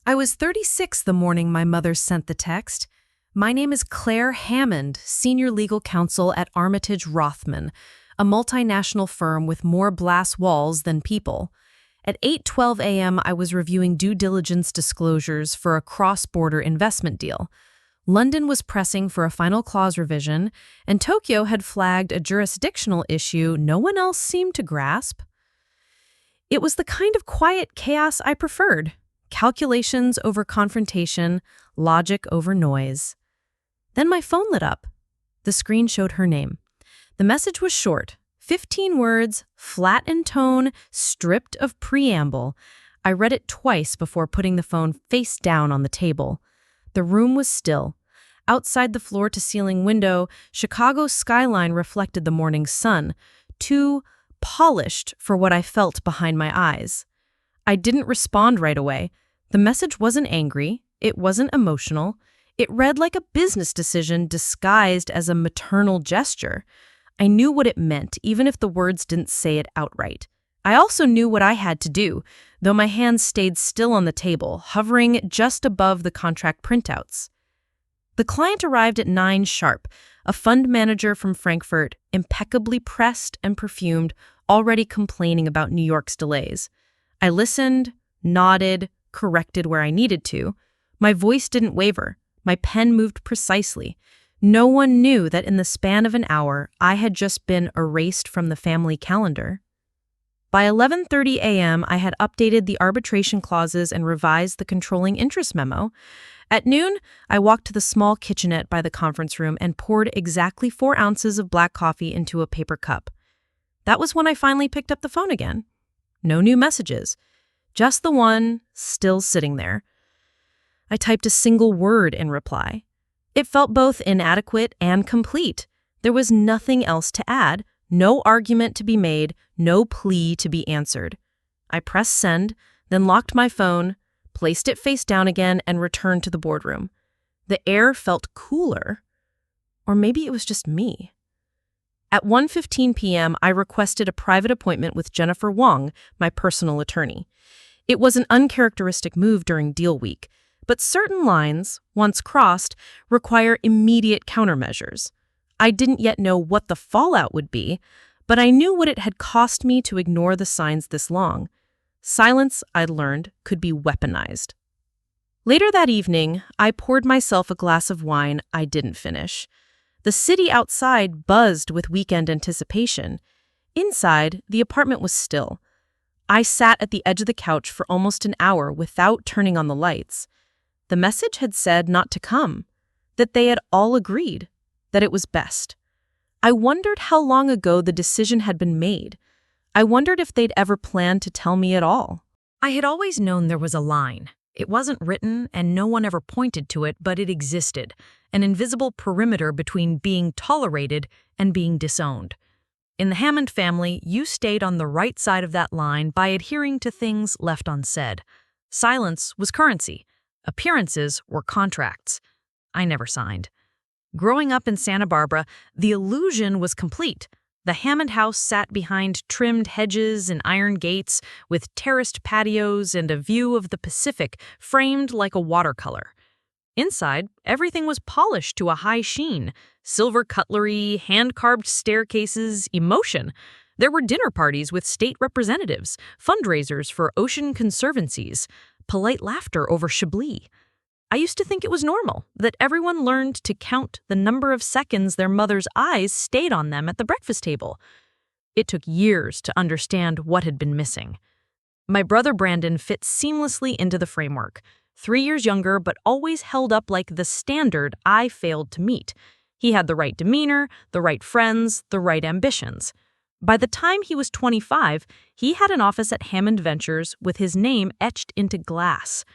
I was 36 the morning my mother sent the text. My name is Claire Hammond, Senior Legal Counsel at Armitage Rothman, a multinational firm with more glass walls than people. At 8:12 a.m., I was reviewing due diligence disclosures for a cross-border investment deal. London was pressing for a final clause revision, and Tokyo had flagged a jurisdictional issue no one else seemed to grasp. It was the kind of quiet chaos I preferred. Calculations over confrontation, logic over noise. Then my phone lit up. The screen showed her name. The message was short, 15 words, flat in tone, stripped of preamble. I read it twice before putting the phone face down on the table. The room was still. Outside the floor-to-ceiling window, Chicago's skyline reflected the morning sun, too polished for what I felt behind my eyes. I didn't respond right away. The message wasn't angry. It wasn't emotional. It read like a business decision disguised as a maternal gesture. I knew what it meant, even if the words didn't say it outright. I also knew what I had to do, though my hands stayed still on the table, hovering just above the contract printouts. The client arrived at 9 sharp, a fund manager from Frankfurt, impeccably pressed and perfumed, already complaining about New York's delays. I listened, nodded, corrected where I needed to. My voice didn't waver. My pen moved precisely. No one knew that in the span of an hour, I had just been erased from the family calendar. By 11:30 a.m., I had updated the arbitration clauses and revised the controlling interest memo. At noon, I walked to the small kitchenette by the conference room and poured exactly 4 ounces of black coffee into a paper cup. That was when I finally picked up the phone again. No new messages. Just the one, still sitting there. I typed a single word in reply. It felt both inadequate and complete. There was nothing else to add, no argument to be made, no plea to be answered. I pressed send, then locked my phone, placed it face down again, and returned to the boardroom. The air felt cooler. Or maybe it was just me. At 1:15 p.m., I requested a private appointment with Jennifer Wong, my personal attorney. It was an uncharacteristic move during deal week, but certain lines, once crossed, require immediate countermeasures. I didn't yet know what the fallout would be, but I knew what it had cost me to ignore the signs this long. Silence, I'd learned, could be weaponized. Later that evening, I poured myself a glass of wine I didn't finish. The city outside buzzed with weekend anticipation. Inside, the apartment was still. I sat at the edge of the couch for almost an hour without turning on the lights. The message had said not to come, that they had all agreed, that it was best. I wondered how long ago the decision had been made. I wondered if they'd ever planned to tell me at all. I had always known there was a line. It wasn't written, and no one ever pointed to it, but it existed, an invisible perimeter between being tolerated and being disowned. In the Hammond family, you stayed on the right side of that line by adhering to things left unsaid. Silence was currency. Appearances were contracts. I never signed. Growing up in Santa Barbara, the illusion was complete. The Hammond house sat behind trimmed hedges and iron gates, with terraced patios and a view of the Pacific framed like a watercolor. Inside, everything was polished to a high sheen. Silver cutlery, hand-carved staircases, emotion. There were dinner parties with state representatives, fundraisers for ocean conservancies, polite laughter over Chablis. I used to think it was normal, that everyone learned to count the number of seconds their mother's eyes stayed on them at the breakfast table. It took years to understand what had been missing. My brother Brandon fit seamlessly into the framework, 3 years younger but always held up like the standard I failed to meet. He had the right demeanor, the right friends, the right ambitions. By the time he was 25, he had an office at Hammond Ventures with his name etched into glass.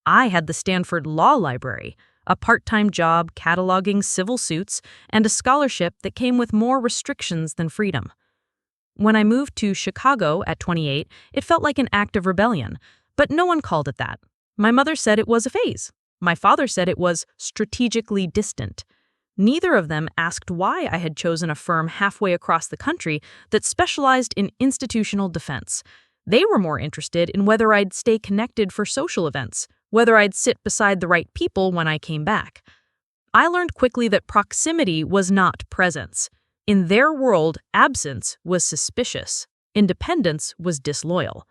I had the Stanford Law Library, a part-time job cataloging civil suits, and a scholarship that came with more restrictions than freedom. When I moved to Chicago at 28, it felt like an act of rebellion, but no one called it that. My mother said it was a phase. My father said it was strategically distant. Neither of them asked why I had chosen a firm halfway across the country that specialized in institutional defense. They were more interested in whether I'd stay connected for social events, whether I'd sit beside the right people when I came back. I learned quickly that proximity was not presence. In their world, absence was suspicious. Independence was disloyal.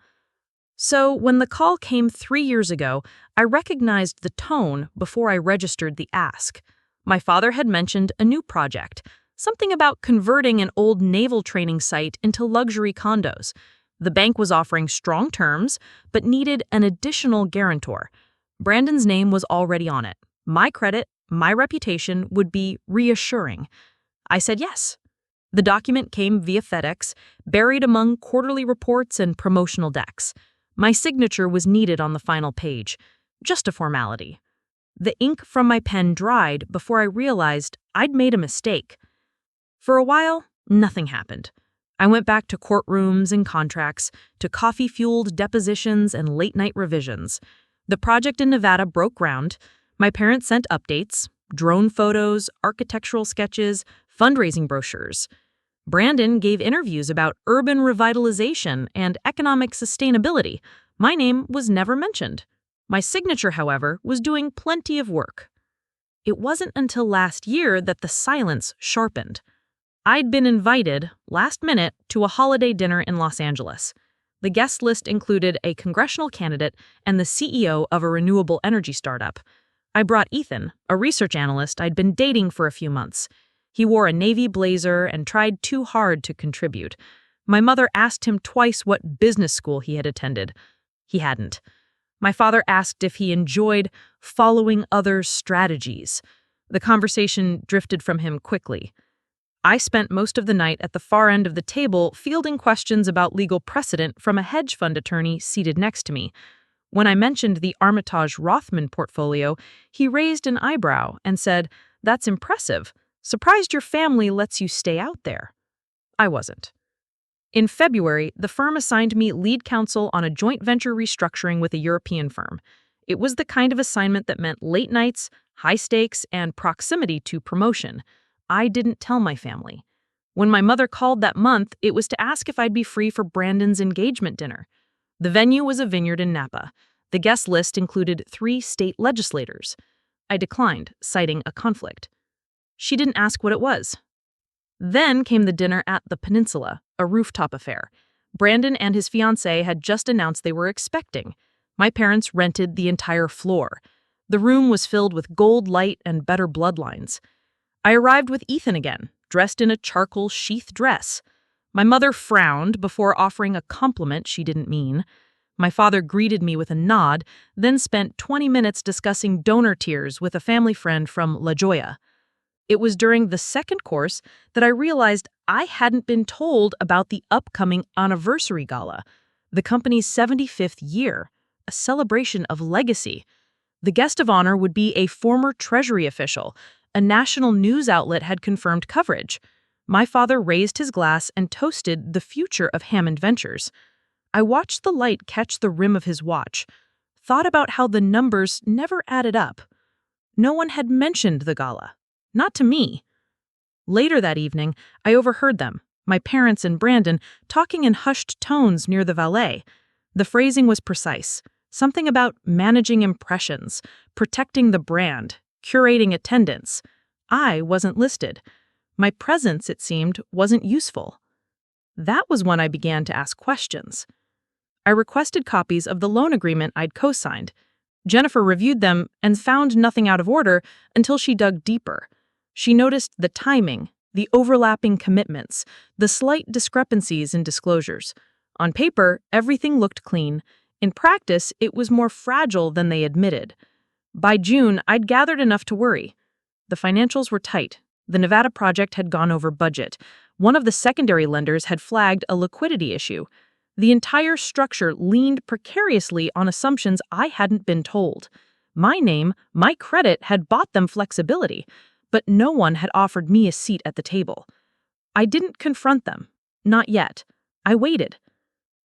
So, when the call came 3 years ago, I recognized the tone before I registered the ask. My father had mentioned a new project, something about converting an old naval training site into luxury condos. The bank was offering strong terms, but needed an additional guarantor. Brandon's name was already on it. My credit, my reputation would be reassuring. I said yes. The document came via FedEx, buried among quarterly reports and promotional decks. My signature was needed on the final page, just a formality. The ink from my pen dried before I realized I'd made a mistake. For a while, nothing happened. I went back to courtrooms and contracts, to coffee-fueled depositions and late-night revisions. The project in Nevada broke ground. My parents sent updates, drone photos, architectural sketches, fundraising brochures. Brandon gave interviews about urban revitalization and economic sustainability. My name was never mentioned. My signature, however, was doing plenty of work. It wasn't until last year that the silence sharpened. I'd been invited, last minute, to a holiday dinner in Los Angeles. The guest list included a congressional candidate and the CEO of a renewable energy startup. I brought Ethan, a research analyst I'd been dating for a few months. He wore a navy blazer and tried too hard to contribute. My mother asked him twice what business school he had attended. He hadn't. My father asked if he enjoyed following others' strategies. The conversation drifted from him quickly. I spent most of the night at the far end of the table fielding questions about legal precedent from a hedge fund attorney seated next to me. When I mentioned the Armitage Rothman portfolio, he raised an eyebrow and said, "That's impressive. Surprised your family lets you stay out there." I wasn't. In February, the firm assigned me lead counsel on a joint venture restructuring with a European firm. It was the kind of assignment that meant late nights, high stakes, and proximity to promotion. I didn't tell my family. When my mother called that month, it was to ask if I'd be free for Brandon's engagement dinner. The venue was a vineyard in Napa. The guest list included 3 state legislators. I declined, citing a conflict. She didn't ask what it was. Then came the dinner at the Peninsula, a rooftop affair. Brandon and his fiancée had just announced they were expecting. My parents rented the entire floor. The room was filled with gold light and better bloodlines. I arrived with Ethan again, dressed in a charcoal sheath dress. My mother frowned before offering a compliment she didn't mean. My father greeted me with a nod, then spent 20 minutes discussing donor tiers with a family friend from La Jolla. It was during the second course that I realized I hadn't been told about the upcoming anniversary gala, the company's 75th year, a celebration of legacy. The guest of honor would be a former Treasury official. A national news outlet had confirmed coverage. My father raised his glass and toasted the future of Hammond Ventures. I watched the light catch the rim of his watch, thought about how the numbers never added up. No one had mentioned the gala. Not to me. Later that evening, I overheard them, my parents and Brandon, talking in hushed tones near the valet. The phrasing was precise. Something about managing impressions, protecting the brand, curating attendance. I wasn't listed. My presence, it seemed, wasn't useful. That was when I began to ask questions. I requested copies of the loan agreement I'd co-signed. Jennifer reviewed them and found nothing out of order until she dug deeper. She noticed the timing, the overlapping commitments, the slight discrepancies in disclosures. On paper, everything looked clean. In practice, it was more fragile than they admitted. By June, I'd gathered enough to worry. The financials were tight. The Nevada project had gone over budget. One of the secondary lenders had flagged a liquidity issue. The entire structure leaned precariously on assumptions I hadn't been told. My name, my credit had bought them flexibility, but no one had offered me a seat at the table. I didn't confront them. Not yet. I waited.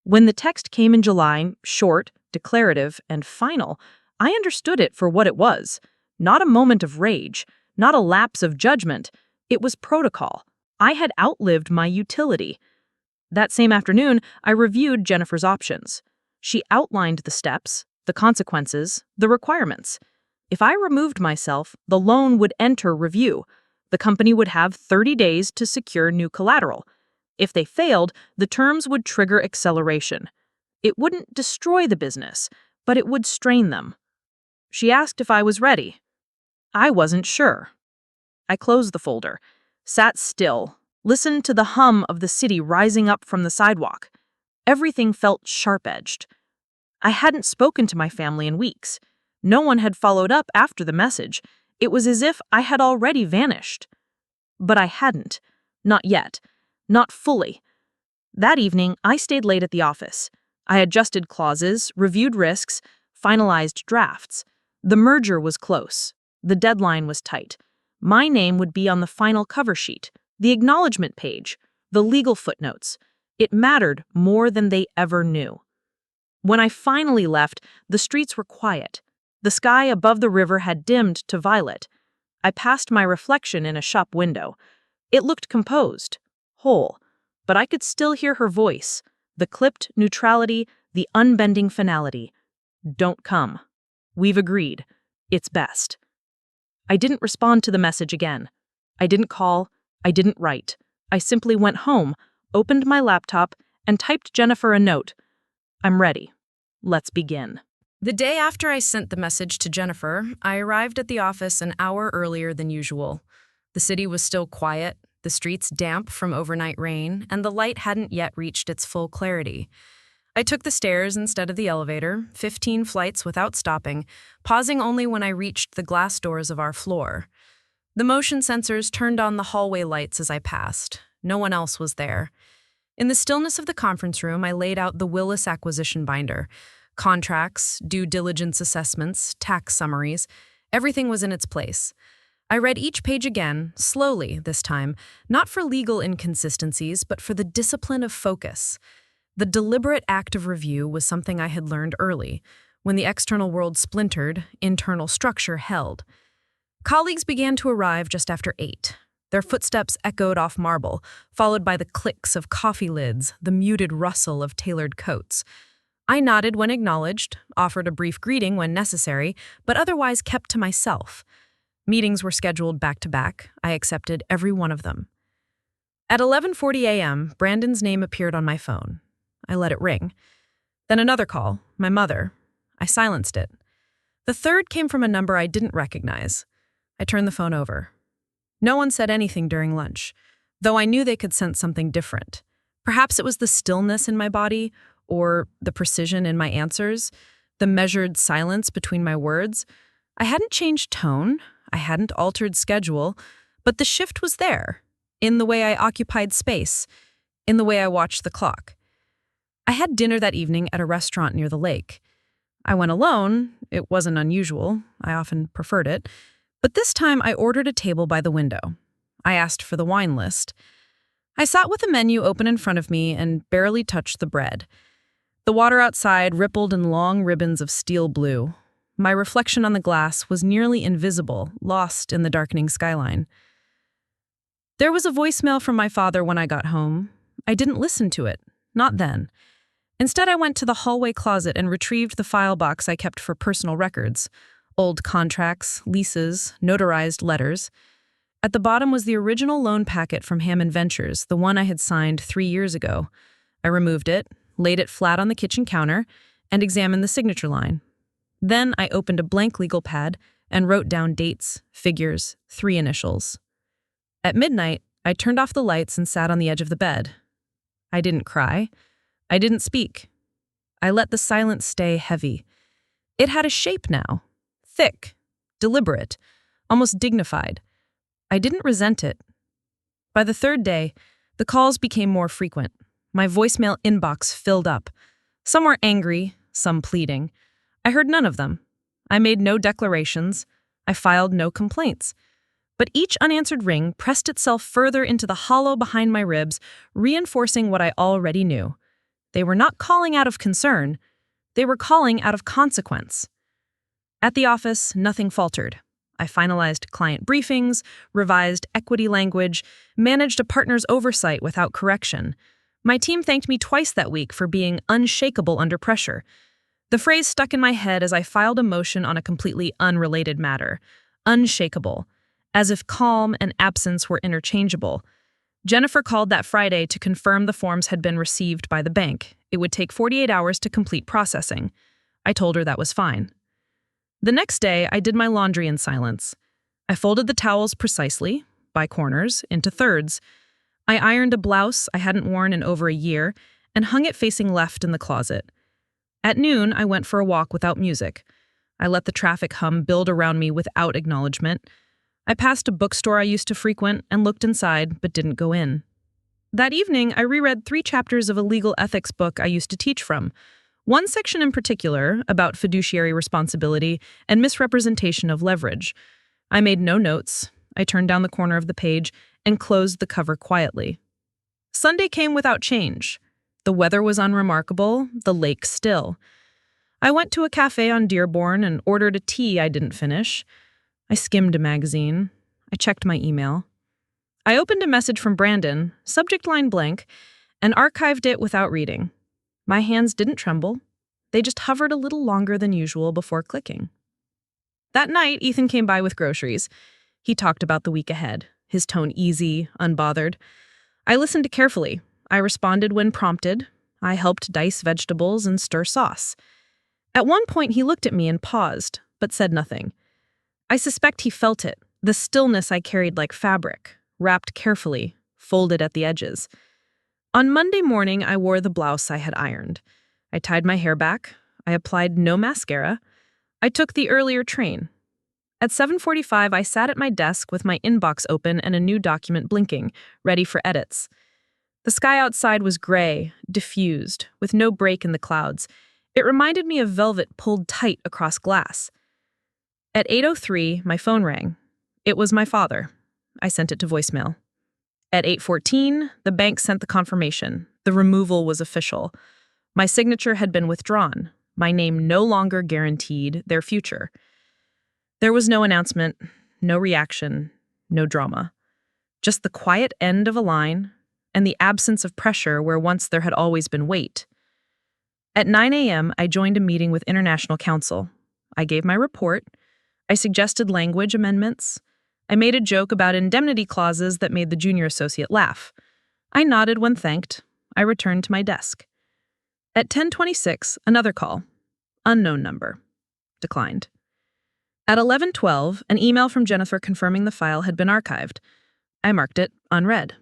When the text came in July, short, declarative, and final, I understood it for what it was. Not a moment of rage, not a lapse of judgment. It was protocol. I had outlived my utility. That same afternoon, I reviewed Jennifer's options. She outlined the steps, the consequences, the requirements. If I removed myself, the loan would enter review. The company would have 30 days to secure new collateral. If they failed, the terms would trigger acceleration. It wouldn't destroy the business, but it would strain them. She asked if I was ready. I wasn't sure. I closed the folder, sat still, listened to the hum of the city rising up from the sidewalk. Everything felt sharp-edged. I hadn't spoken to my family in weeks. No one had followed up after the message. It was as if I had already vanished. But I hadn't. Not yet. Not fully. That evening, I stayed late at the office. I adjusted clauses, reviewed risks, finalized drafts. The merger was close. The deadline was tight. My name would be on the final cover sheet, the acknowledgement page, the legal footnotes. It mattered more than they ever knew. When I finally left, the streets were quiet. The sky above the river had dimmed to violet. I passed my reflection in a shop window. It looked composed, whole, but I could still hear her voice, the clipped neutrality, the unbending finality. Don't come. We've agreed. It's best. I didn't respond to the message again. I didn't call. I didn't write. I simply went home, opened my laptop, and typed Jennifer a note. I'm ready. Let's begin. The day after I sent the message to Jennifer, I arrived at the office an hour earlier than usual. The city was still quiet, the streets damp from overnight rain, and the light hadn't yet reached its full clarity. I took the stairs instead of the elevator, 15 flights without stopping, pausing only when I reached the glass doors of our floor. The motion sensors turned on the hallway lights as I passed. No one else was there. In the stillness of the conference room, I laid out the Willis acquisition binder. Contracts, due diligence assessments, tax summaries, everything was in its place. I read each page again, slowly this time, not for legal inconsistencies, but for the discipline of focus. The deliberate act of review was something I had learned early. When the external world splintered, internal structure held. Colleagues began to arrive just after 8. Their footsteps echoed off marble, followed by the clicks of coffee lids, the muted rustle of tailored coats. I nodded when acknowledged, offered a brief greeting when necessary, but otherwise kept to myself. Meetings were scheduled back-to-back. I accepted every one of them. At 11:40 a.m., Brandon's name appeared on my phone. I let it ring. Then another call, my mother. I silenced it. The third came from a number I didn't recognize. I turned the phone over. No one said anything during lunch, though I knew they could sense something different. Perhaps it was the stillness in my body, or the precision in my answers, the measured silence between my words. I hadn't changed tone, I hadn't altered schedule, but the shift was there, in the way I occupied space, in the way I watched the clock. I had dinner that evening at a restaurant near the lake. I went alone. It wasn't unusual. I often preferred it. But this time I ordered a table by the window. I asked for the wine list. I sat with the menu open in front of me and barely touched the bread. The water outside rippled in long ribbons of steel blue. My reflection on the glass was nearly invisible, lost in the darkening skyline. There was a voicemail from my father when I got home. I didn't listen to it, not then. Instead, I went to the hallway closet and retrieved the file box I kept for personal records. Old contracts, leases, notarized letters. At the bottom was the original loan packet from Hammond Ventures, the one I had signed 3 years ago. I removed it, laid it flat on the kitchen counter, and examined the signature line. Then I opened a blank legal pad and wrote down dates, figures, 3 initials. At midnight, I turned off the lights and sat on the edge of the bed. I didn't cry. I didn't speak. I let the silence stay heavy. It had a shape now. Thick, deliberate, almost dignified. I didn't resent it. By the third day, the calls became more frequent. My voicemail inbox filled up. Some were angry, some pleading. I heard none of them. I made no declarations. I filed no complaints. But each unanswered ring pressed itself further into the hollow behind my ribs, reinforcing what I already knew. They were not calling out of concern. They were calling out of consequence. At the office, nothing faltered. I finalized client briefings, revised equity language, managed a partner's oversight without correction. My team thanked me twice that week for being unshakable under pressure. The phrase stuck in my head as I filed a motion on a completely unrelated matter. Unshakable. As if calm and absence were interchangeable. Jennifer called that Friday to confirm the forms had been received by the bank. It would take 48 hours to complete processing. I told her that was fine. The next day, I did my laundry in silence. I folded the towels precisely, by corners, into thirds. I ironed a blouse I hadn't worn in over a year and hung it facing left in the closet. At noon, I went for a walk without music. I let the traffic hum build around me without acknowledgement. I passed a bookstore I used to frequent and looked inside, but didn't go in. That evening, I reread 3 chapters of a legal ethics book I used to teach from. One section in particular, about fiduciary responsibility and misrepresentation of leverage. I made no notes. I turned down the corner of the page and closed the cover quietly. Sunday came without change. The weather was unremarkable, the lake still. I went to a cafe on Dearborn and ordered a tea I didn't finish. I skimmed a magazine. I checked my email. I opened a message from Brandon, subject line blank, and archived it without reading. My hands didn't tremble. They just hovered a little longer than usual before clicking. That night, Ethan came by with groceries. He talked about the week ahead, his tone easy, unbothered. I listened carefully. I responded when prompted. I helped dice vegetables and stir sauce. At one point, he looked at me and paused, but said nothing. I suspect he felt it, the stillness I carried like fabric, wrapped carefully, folded at the edges. On Monday morning, I wore the blouse I had ironed. I tied my hair back. I applied no mascara. I took the earlier train. At 7:45, I sat at my desk with my inbox open and a new document blinking, ready for edits. The sky outside was gray, diffused, with no break in the clouds. It reminded me of velvet pulled tight across glass. At 8:03, my phone rang. It was my father. I sent it to voicemail. At 8:14, the bank sent the confirmation. The removal was official. My signature had been withdrawn. My name no longer guaranteed their future. There was no announcement, no reaction, no drama. Just the quiet end of a line and the absence of pressure where once there had always been weight. At 9 a.m., I joined a meeting with International Counsel. I gave my report. I suggested language amendments. I made a joke about indemnity clauses that made the junior associate laugh. I nodded when thanked. I returned to my desk. At 10:26, another call. Unknown number. Declined. At 11:12, an email from Jennifer confirming the file had been archived. I marked it unread.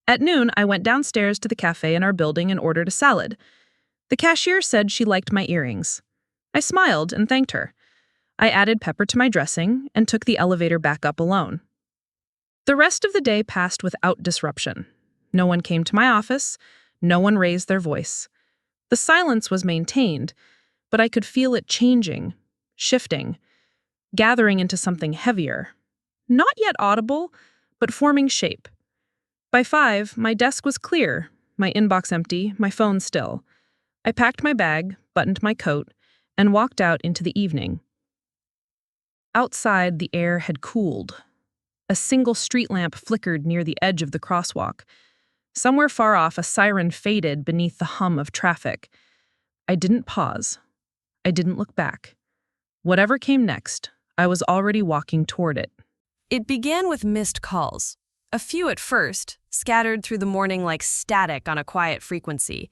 At noon, I went downstairs to the cafe in our building and ordered a salad. The cashier said she liked my earrings. I smiled and thanked her. I added pepper to my dressing and took the elevator back up alone. The rest of the day passed without disruption. No one came to my office. No one raised their voice. The silence was maintained, but I could feel it changing, shifting, gathering into something heavier. Not yet audible, but forming shape. By 5, my desk was clear, my inbox empty, my phone still. I packed my bag, buttoned my coat, and walked out into the evening. Outside, the air had cooled. A single street lamp flickered near the edge of the crosswalk. Somewhere far off, a siren faded beneath the hum of traffic. I didn't pause. I didn't look back. Whatever came next, I was already walking toward it. It began with missed calls. A few at first, scattered through the morning like static on a quiet frequency.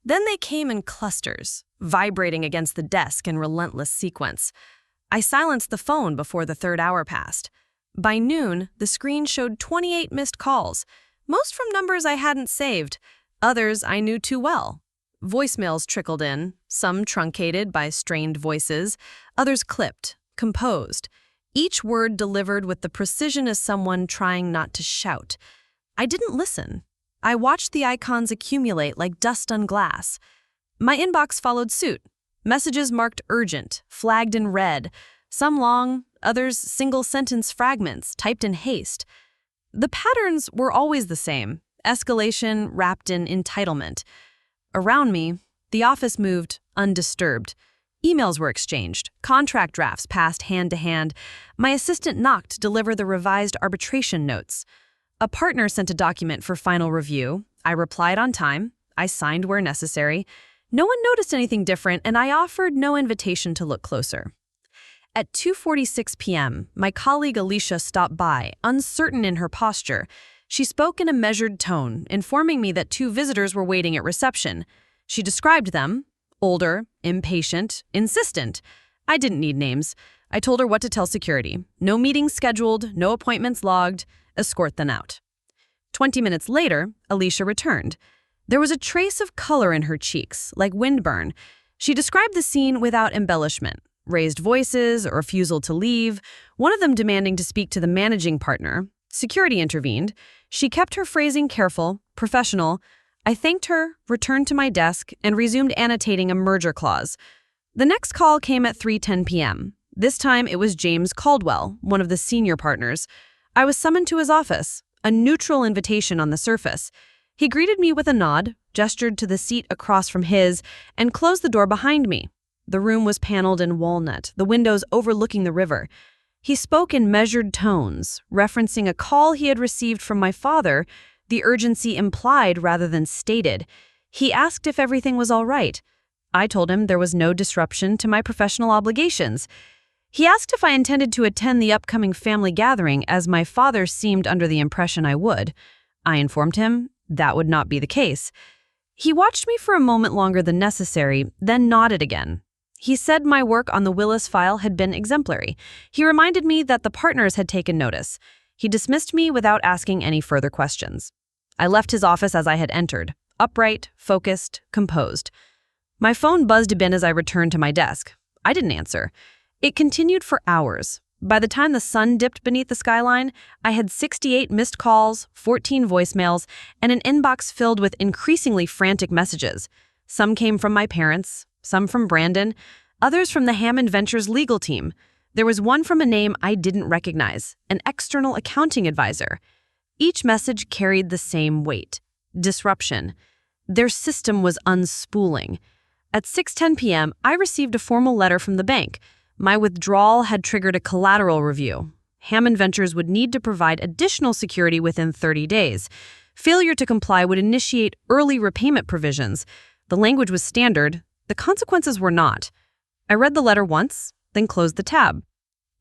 Then they came in clusters, vibrating against the desk in relentless sequence. I silenced the phone before the 3rd hour passed. By noon, the screen showed 28 missed calls, most from numbers I hadn't saved, others I knew too well. Voicemails trickled in, some truncated by strained voices, others clipped, composed, each word delivered with the precision of someone trying not to shout. I didn't listen. I watched the icons accumulate like dust on glass. My inbox followed suit. Messages marked urgent, flagged in red, some long, others single-sentence fragments typed in haste. The patterns were always the same, escalation wrapped in entitlement. Around me, the office moved undisturbed. Emails were exchanged, contract drafts passed hand to hand. My assistant knocked to deliver the revised arbitration notes. A partner sent a document for final review. I replied on time. I signed where necessary. No one noticed anything different, and I offered no invitation to look closer. At 2:46 p.m., my colleague Alicia stopped by, uncertain in her posture. She spoke in a measured tone, informing me that 2 visitors were waiting at reception. She described them: older, impatient, insistent. I didn't need names. I told her what to tell security. No meetings scheduled, no appointments logged. Escort them out. 20 minutes later, Alicia returned. There was a trace of color in her cheeks, like windburn. She described the scene without embellishment. Raised voices, a refusal to leave, one of them demanding to speak to the managing partner. Security intervened. She kept her phrasing careful, professional. I thanked her, returned to my desk, and resumed annotating a merger clause. The next call came at 3:10 p.m. This time it was James Caldwell, one of the senior partners. I was summoned to his office, a neutral invitation on the surface. He greeted me with a nod, gestured to the seat across from his, and closed the door behind me. The room was paneled in walnut, the windows overlooking the river. He spoke in measured tones, referencing a call he had received from my father, the urgency implied rather than stated. He asked if everything was all right. I told him there was no disruption to my professional obligations. He asked if I intended to attend the upcoming family gathering, as my father seemed under the impression I would. I informed him that would not be the case. He watched me for a moment longer than necessary, then nodded again. He said my work on the Willis file had been exemplary. He reminded me that the partners had taken notice. He dismissed me without asking any further questions. I left his office as I had entered, upright, focused, composed. My phone buzzed a bit as I returned to my desk. I didn't answer. It continued for hours. By the time the sun dipped beneath the skyline, I had 68 missed calls, 14 voicemails, and an inbox filled with increasingly frantic messages. Some came from my parents, some from Brandon, others from the Hammond Ventures legal team. There was one from a name I didn't recognize, an external accounting advisor. Each message carried the same weight: disruption. Their system was unspooling. At 6:10 p.m., I received a formal letter from the bank. My withdrawal had triggered a collateral review. Hammond Ventures would need to provide additional security within 30 days. Failure to comply would initiate early repayment provisions. The language was standard. The consequences were not. I read the letter once, then closed the tab.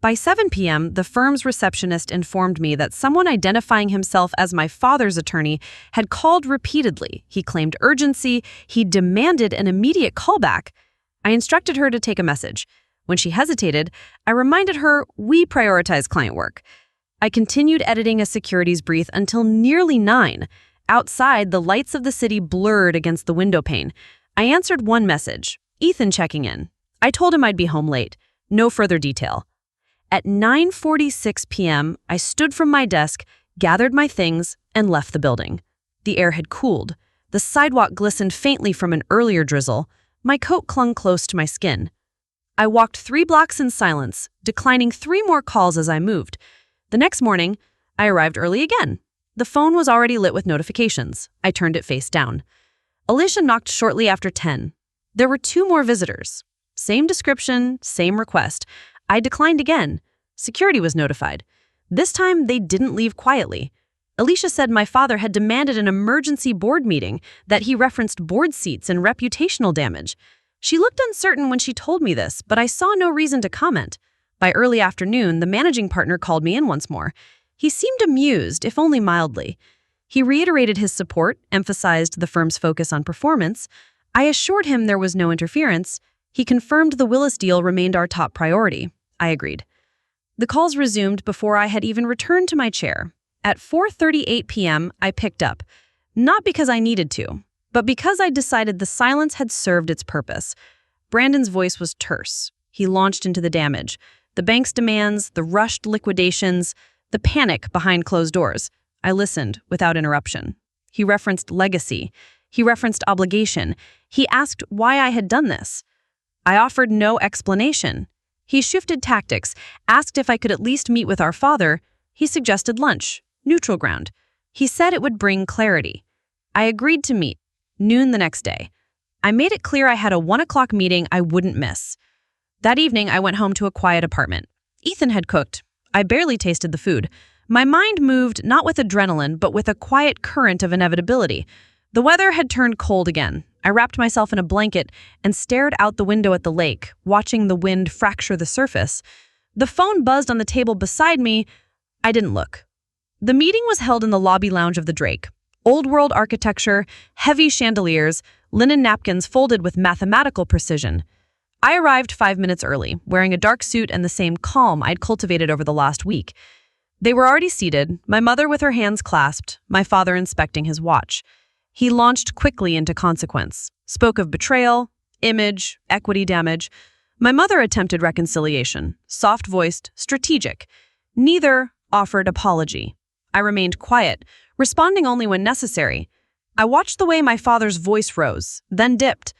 By 7 p.m., the firm's receptionist informed me that someone identifying himself as my father's attorney had called repeatedly. He claimed urgency. He demanded an immediate callback. I instructed her to take a message. When she hesitated, I reminded her we prioritize client work. I continued editing a securities brief until nearly 9. Outside, the lights of the city blurred against the window pane. I answered one message, Ethan checking in. I told him I'd be home late. No further detail. At 9:46 p.m., I stood from my desk, gathered my things, and left the building. The air had cooled. The sidewalk glistened faintly from an earlier drizzle. My coat clung close to my skin. I walked 3 blocks in silence, declining 3 more calls as I moved. The next morning, I arrived early again. The phone was already lit with notifications. I turned it face down. Alicia knocked shortly after 10. There were 2 more visitors. Same description, same request. I declined again. Security was notified. This time, they didn't leave quietly. Alicia said my father had demanded an emergency board meeting, that he referenced board seats and reputational damage. She looked uncertain when she told me this, but I saw no reason to comment. By early afternoon, the managing partner called me in once more. He seemed amused, if only mildly. He reiterated his support, emphasized the firm's focus on performance. I assured him there was no interference. He confirmed the Willis deal remained our top priority. I agreed. The calls resumed before I had even returned to my chair. At 4:38 p.m., I picked up, not because I needed to, but because I decided the silence had served its purpose. Brandon's voice was terse. He launched into the damage, the bank's demands, the rushed liquidations, the panic behind closed doors. I listened without interruption. He referenced legacy. He referenced obligation. He asked why I had done this. I offered no explanation. He shifted tactics, asked if I could at least meet with our father. He suggested lunch, neutral ground. He said it would bring clarity. I agreed to meet, noon the next day. I made it clear I had a 1 o'clock meeting I wouldn't miss. That evening, I went home to a quiet apartment. Ethan had cooked. I barely tasted the food. My mind moved not with adrenaline, but with a quiet current of inevitability. The weather had turned cold again. I wrapped myself in a blanket and stared out the window at the lake, watching the wind fracture the surface. The phone buzzed on the table beside me. I didn't look. The meeting was held in the lobby lounge of the Drake. Old-world architecture, heavy chandeliers, linen napkins folded with mathematical precision. I arrived 5 minutes early, wearing a dark suit and the same calm I'd cultivated over the last week. They were already seated, my mother with her hands clasped, my father inspecting his watch. He launched quickly into consequence, spoke of betrayal, image, equity damage. My mother attempted reconciliation, soft-voiced, strategic. Neither offered apology. I remained quiet, responding only when necessary. I watched the way my father's voice rose, then dipped.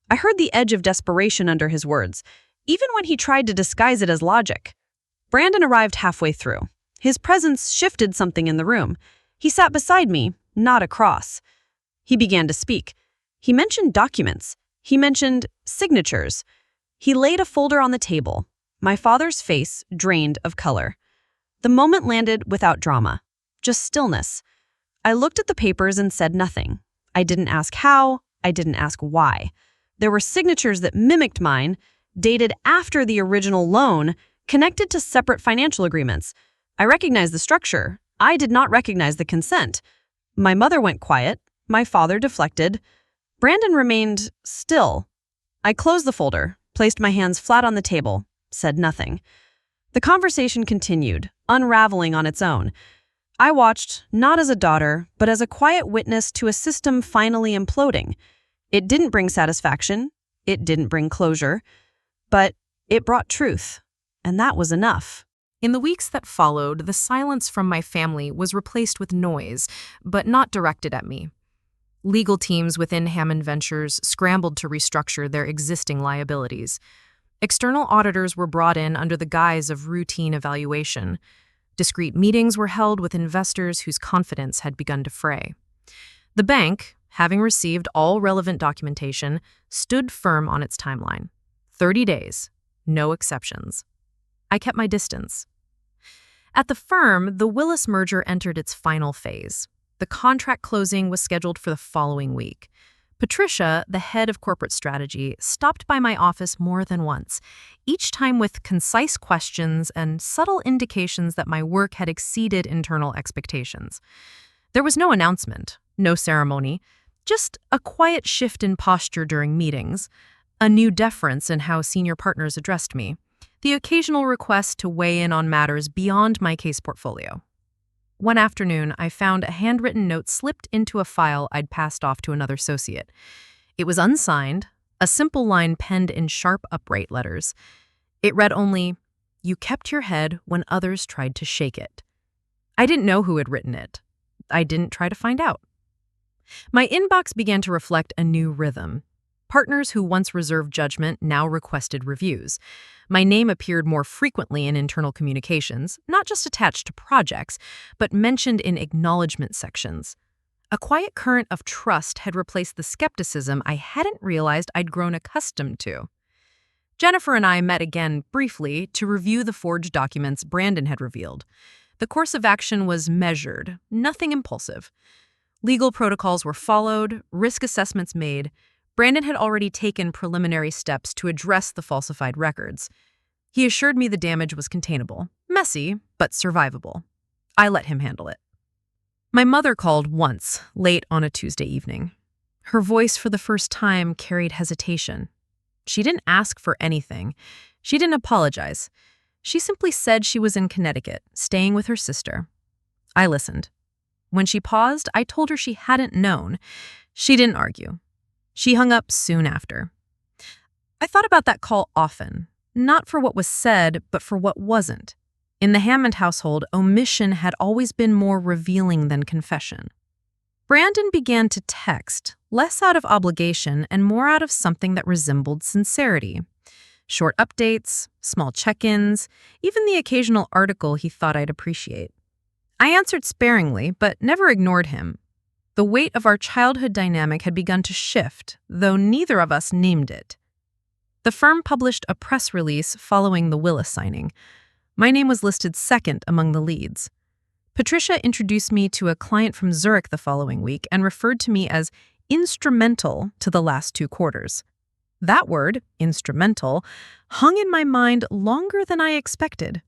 I heard the edge of desperation under his words, even when he tried to disguise it as logic. Brandon arrived halfway through. His presence shifted something in the room. He sat beside me, not across. He began to speak. He mentioned documents. He mentioned signatures. He laid a folder on the table. My father's face drained of color. The moment landed without drama, just stillness. I looked at the papers and said nothing. I didn't ask how, I didn't ask why. There were signatures that mimicked mine, dated after the original loan, connected to separate financial agreements. I recognized the structure. I did not recognize the consent. My mother went quiet. My father deflected. Brandon remained still. I closed the folder, placed my hands flat on the table, said nothing. The conversation continued, unraveling on its own. I watched, not as a daughter, but as a quiet witness to a system finally imploding. It didn't bring satisfaction. It didn't bring closure. But it brought truth. And that was enough. In the weeks that followed, the silence from my family was replaced with noise, but not directed at me. Legal teams within Hammond Ventures scrambled to restructure their existing liabilities. External auditors were brought in under the guise of routine evaluation. Discreet meetings were held with investors whose confidence had begun to fray. The bank, having received all relevant documentation, stood firm on its timeline. 30 days, no exceptions. I kept my distance. At the firm, the Willis merger entered its final phase. The contract closing was scheduled for the following week. Patricia, the head of corporate strategy, stopped by my office more than once, each time with concise questions and subtle indications that my work had exceeded internal expectations. There was no announcement, no ceremony, just a quiet shift in posture during meetings, a new deference in how senior partners addressed me, the occasional request to weigh in on matters beyond my case portfolio. One afternoon, I found a handwritten note slipped into a file I'd passed off to another associate. It was unsigned, a simple line penned in sharp, upright letters. It read only, "You kept your head when others tried to shake it." I didn't know who had written it. I didn't try to find out. My inbox began to reflect a new rhythm. Partners who once reserved judgment now requested reviews. My name appeared more frequently in internal communications, not just attached to projects, but mentioned in acknowledgement sections. A quiet current of trust had replaced the skepticism I hadn't realized I'd grown accustomed to. Jennifer and I met again briefly to review the forged documents Brandon had revealed. The course of action was measured, nothing impulsive. Legal protocols were followed, risk assessments made. Brandon had already taken preliminary steps to address the falsified records. He assured me the damage was containable, messy, but survivable. I let him handle it. My mother called once, late on a Tuesday evening. Her voice for the first time carried hesitation. She didn't ask for anything. She didn't apologize. She simply said she was in Connecticut, staying with her sister. I listened. When she paused, I told her she hadn't known. She didn't argue. She hung up soon after. I thought about that call often, not for what was said, but for what wasn't. In the Hammond household, omission had always been more revealing than confession. Brandon began to text, less out of obligation and more out of something that resembled sincerity. Short updates, small check-ins, even the occasional article he thought I'd appreciate. I answered sparingly, but never ignored him. The weight of our childhood dynamic had begun to shift, though neither of us named it. The firm published a press release following the Willis signing. My name was listed second among the leads. Patricia introduced me to a client from Zurich the following week and referred to me as instrumental to the last 2 quarters. That word, instrumental, hung in my mind longer than I expected.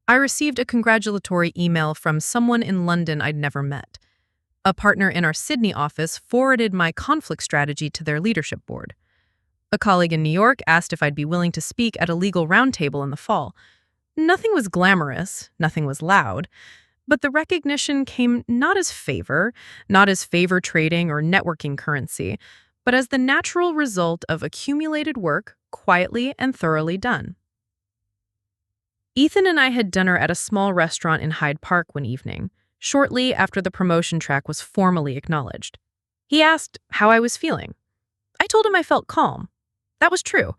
I received a congratulatory email from someone in London I'd never met. A partner in our Sydney office forwarded my conflict strategy to their leadership board. A colleague in New York asked if I'd be willing to speak at a legal roundtable in the fall. Nothing was glamorous, nothing was loud, but the recognition came not as favor trading or networking currency, but as the natural result of accumulated work, quietly and thoroughly done. Ethan and I had dinner at a small restaurant in Hyde Park one evening, shortly after the promotion track was formally acknowledged. He asked how I was feeling. I told him I felt calm. That was true.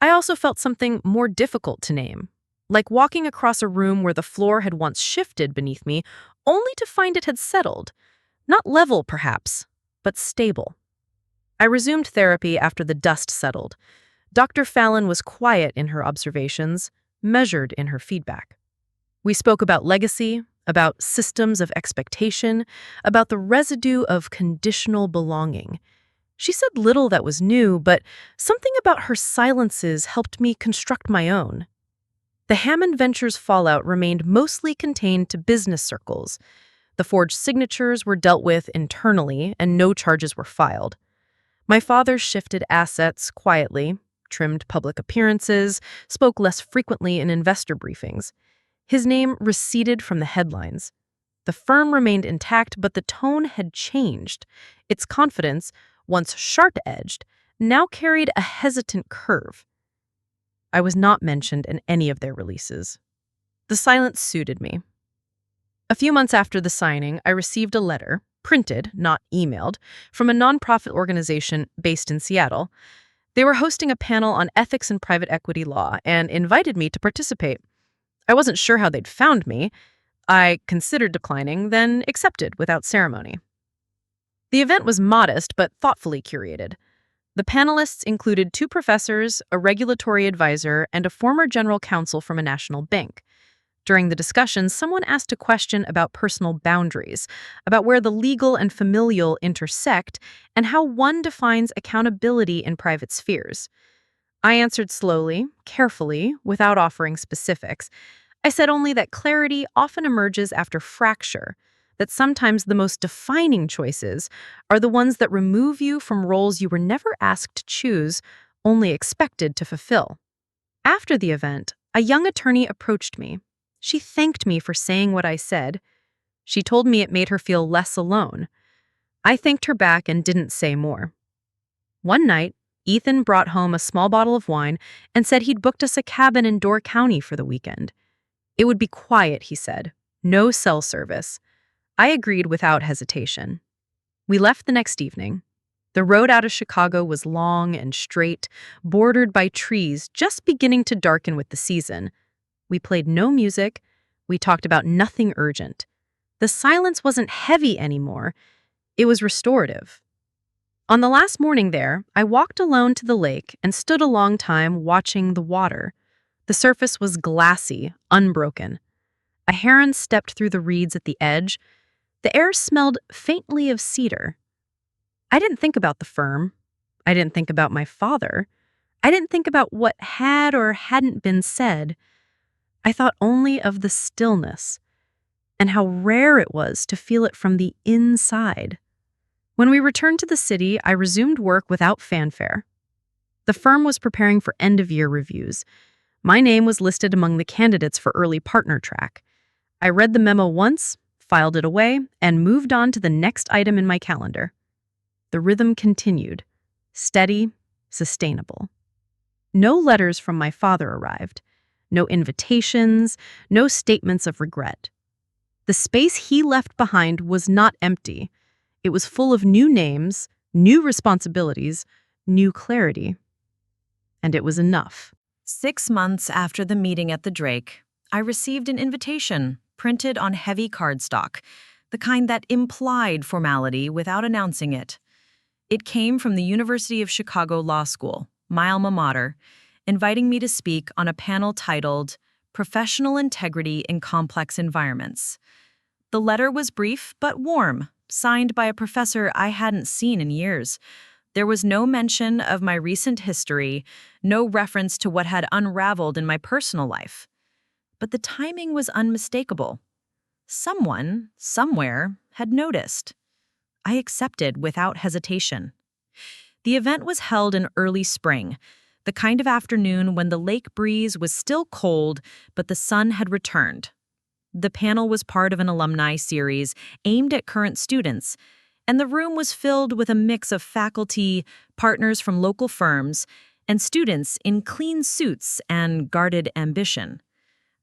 I also felt something more difficult to name, like walking across a room where the floor had once shifted beneath me, only to find it had settled. Not level, perhaps, but stable. I resumed therapy after the dust settled. Dr. Fallon was quiet in her observations, measured in her feedback. We spoke about legacy, about systems of expectation, about the residue of conditional belonging. She said little that was new, but something about her silences helped me construct my own. The Hammond Ventures fallout remained mostly contained to business circles. The forged signatures were dealt with internally, and no charges were filed. My father shifted assets quietly, trimmed public appearances, spoke less frequently in investor briefings. His name receded from the headlines. The firm remained intact, but the tone had changed. Its confidence, once sharp-edged, now carried a hesitant curve. I was not mentioned in any of their releases. The silence suited me. A few months after the signing, I received a letter, printed, not emailed, from a nonprofit organization based in Seattle. They were hosting a panel on ethics and private equity law and invited me to participate. I wasn't sure how they'd found me. I considered declining, then accepted without ceremony. The event was modest but thoughtfully curated. The panelists included 2 professors, a regulatory advisor, and a former general counsel from a national bank. During the discussion, someone asked a question about personal boundaries, about where the legal and familial intersect, and how one defines accountability in private spheres. I answered slowly, carefully, without offering specifics. I said only that clarity often emerges after fracture, that sometimes the most defining choices are the ones that remove you from roles you were never asked to choose, only expected to fulfill. After the event, a young attorney approached me. She thanked me for saying what I said. She told me it made her feel less alone. I thanked her back and didn't say more. One night, Ethan brought home a small bottle of wine and said he'd booked us a cabin in Door County for the weekend. It would be quiet, he said. No cell service. I agreed without hesitation. We left the next evening. The road out of Chicago was long and straight, bordered by trees just beginning to darken with the season. We played no music. We talked about nothing urgent. The silence wasn't heavy anymore. It was restorative. On the last morning there, I walked alone to the lake and stood a long time watching the water. The surface was glassy, unbroken. A heron stepped through the reeds at the edge. The air smelled faintly of cedar. I didn't think about the firm. I didn't think about my father. I didn't think about what had or hadn't been said. I thought only of the stillness and how rare it was to feel it from the inside. When we returned to the city, I resumed work without fanfare. The firm was preparing for end-of-year reviews. My name was listed among the candidates for early partner track. I read the memo once, filed it away, and moved on to the next item in my calendar. The rhythm continued, steady, sustainable. No letters from my father arrived. No invitations, no statements of regret. The space he left behind was not empty. It was full of new names, new responsibilities, new clarity. And it was enough. 6 months after the meeting at the Drake, I received an invitation printed on heavy cardstock, the kind that implied formality without announcing it. It came from the University of Chicago Law School, my alma mater, inviting me to speak on a panel titled Professional Integrity in Complex Environments. The letter was brief but warm, signed by a professor I hadn't seen in years. There was no mention of my recent history, no reference to what had unraveled in my personal life. But the timing was unmistakable. Someone, somewhere, had noticed. I accepted without hesitation. The event was held in early spring, the kind of afternoon when the lake breeze was still cold, but the sun had returned. The panel was part of an alumni series aimed at current students, and the room was filled with a mix of faculty, partners from local firms, and students in clean suits and guarded ambition.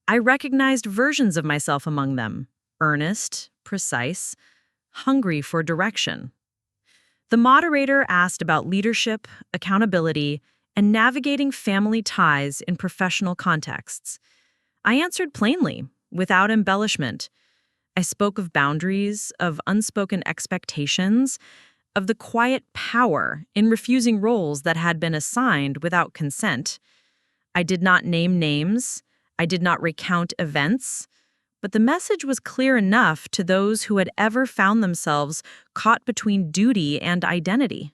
I recognized versions of myself among them, earnest, precise, hungry for direction. The moderator asked about leadership, accountability, and navigating family ties in professional contexts. I answered plainly, without embellishment. I spoke of boundaries, of unspoken expectations, of the quiet power in refusing roles that had been assigned without consent. I did not name names. I did not recount events. But the message was clear enough to those who had ever found themselves caught between duty and identity.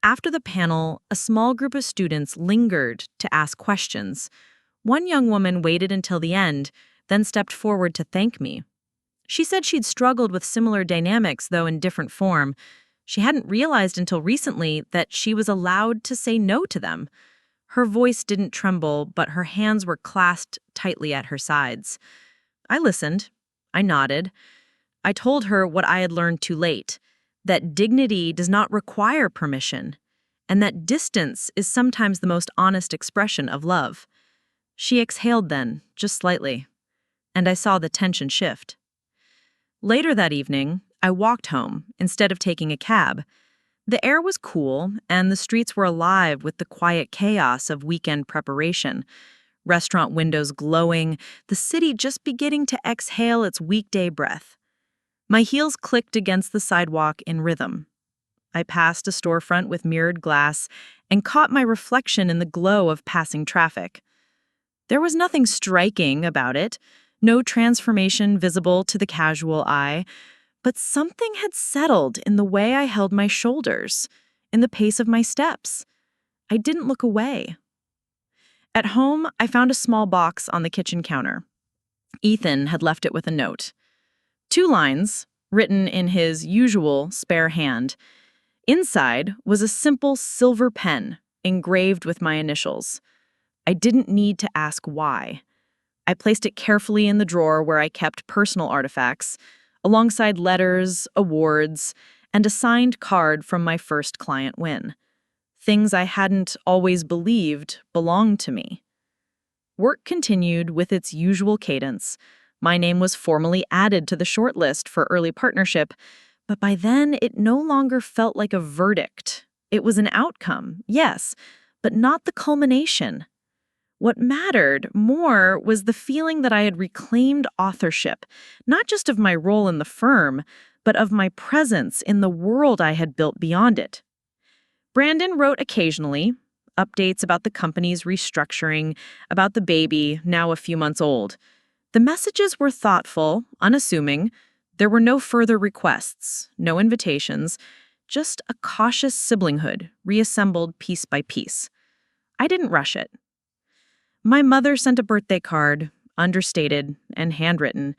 After the panel, a small group of students lingered to ask questions. One young woman waited until the end, then stepped forward to thank me. She said she'd struggled with similar dynamics, though in different form. She hadn't realized until recently that she was allowed to say no to them. Her voice didn't tremble, but her hands were clasped tightly at her sides. I listened. I nodded. I told her what I had learned too late, that dignity does not require permission, and that distance is sometimes the most honest expression of love. She exhaled then, just slightly, and I saw the tension shift. Later that evening, I walked home instead of taking a cab. The air was cool, and the streets were alive with the quiet chaos of weekend preparation. Restaurant windows glowing, the city just beginning to exhale its weekday breath. My heels clicked against the sidewalk in rhythm. I passed a storefront with mirrored glass and caught my reflection in the glow of passing traffic. There was nothing striking about it, no transformation visible to the casual eye, but something had settled in the way I held my shoulders, in the pace of my steps. I didn't look away. At home, I found a small box on the kitchen counter. Ethan had left it with a note. 2 lines, written in his usual spare hand. Inside was a simple silver pen, engraved with my initials. I didn't need to ask why. I placed it carefully in the drawer where I kept personal artifacts, alongside letters, awards, and a signed card from my first client win. Things I hadn't always believed belonged to me. Work continued with its usual cadence. My name was formally added to the shortlist for early partnership, but by then it no longer felt like a verdict. It was an outcome, yes, but not the culmination. What mattered more was the feeling that I had reclaimed authorship, not just of my role in the firm, but of my presence in the world I had built beyond it. Brandon wrote occasionally, updates about the company's restructuring, about the baby, now a few months old. The messages were thoughtful, unassuming. There were no further requests, no invitations, just a cautious siblinghood, reassembled piece by piece. I didn't rush it. My mother sent a birthday card, understated and handwritten.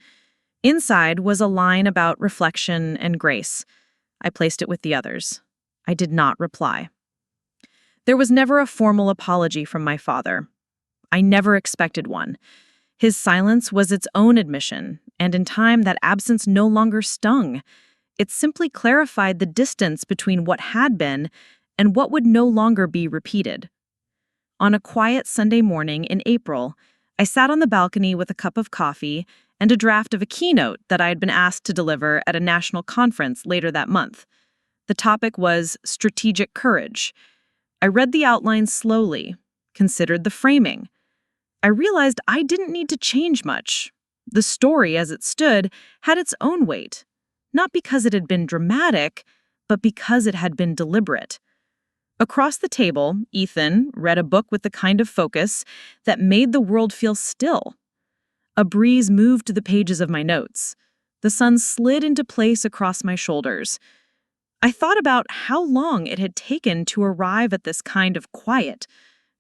Inside was a line about reflection and grace. I placed it with the others. I did not reply. There was never a formal apology from my father. I never expected one. His silence was its own admission, and in time that absence no longer stung. It simply clarified the distance between what had been and what would no longer be repeated. On a quiet Sunday morning in April, I sat on the balcony with a cup of coffee and a draft of a keynote that I had been asked to deliver at a national conference later that month. The topic was strategic courage. I read the outline slowly, considered the framing. I realized I didn't need to change much. The story, as it stood, had its own weight, not because it had been dramatic, but because it had been deliberate. Across the table, Ethan read a book with the kind of focus that made the world feel still. A breeze moved the pages of my notes. The sun slid into place across my shoulders. I thought about how long it had taken to arrive at this kind of quiet,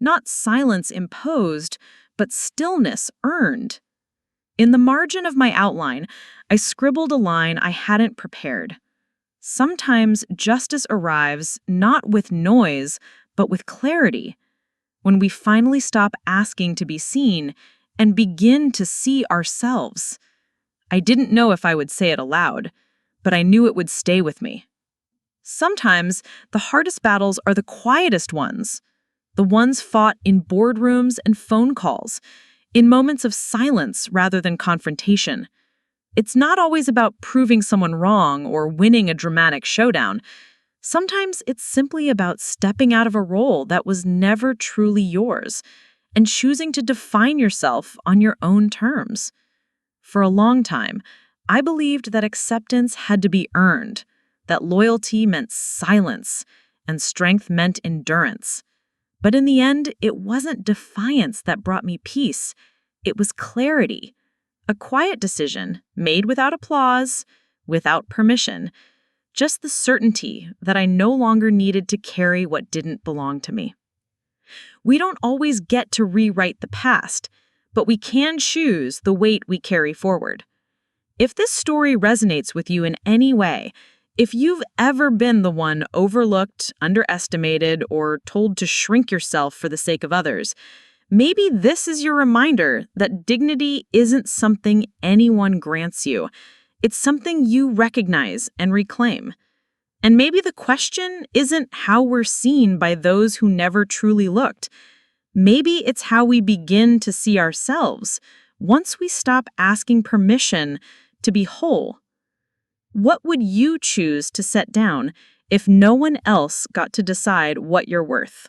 not silence imposed, but stillness earned. In the margin of my outline, I scribbled a line I hadn't prepared. Sometimes justice arrives not with noise, but with clarity. When we finally stop asking to be seen and begin to see ourselves. I didn't know if I would say it aloud, but I knew it would stay with me. Sometimes the hardest battles are the quietest ones, the ones fought in boardrooms and phone calls, in moments of silence rather than confrontation. It's not always about proving someone wrong or winning a dramatic showdown. Sometimes it's simply about stepping out of a role that was never truly yours and choosing to define yourself on your own terms. For a long time, I believed that acceptance had to be earned, that loyalty meant silence and strength meant endurance. But in the end, it wasn't defiance that brought me peace. It was clarity. A quiet decision, made without applause, without permission, just the certainty that I no longer needed to carry what didn't belong to me. We don't always get to rewrite the past, but we can choose the weight we carry forward. If this story resonates with you in any way, if you've ever been the one overlooked, underestimated, or told to shrink yourself for the sake of others, maybe this is your reminder that dignity isn't something anyone grants you. It's something you recognize and reclaim. And maybe the question isn't how we're seen by those who never truly looked. Maybe it's how we begin to see ourselves once we stop asking permission to be whole. What would you choose to set down if no one else got to decide what you're worth?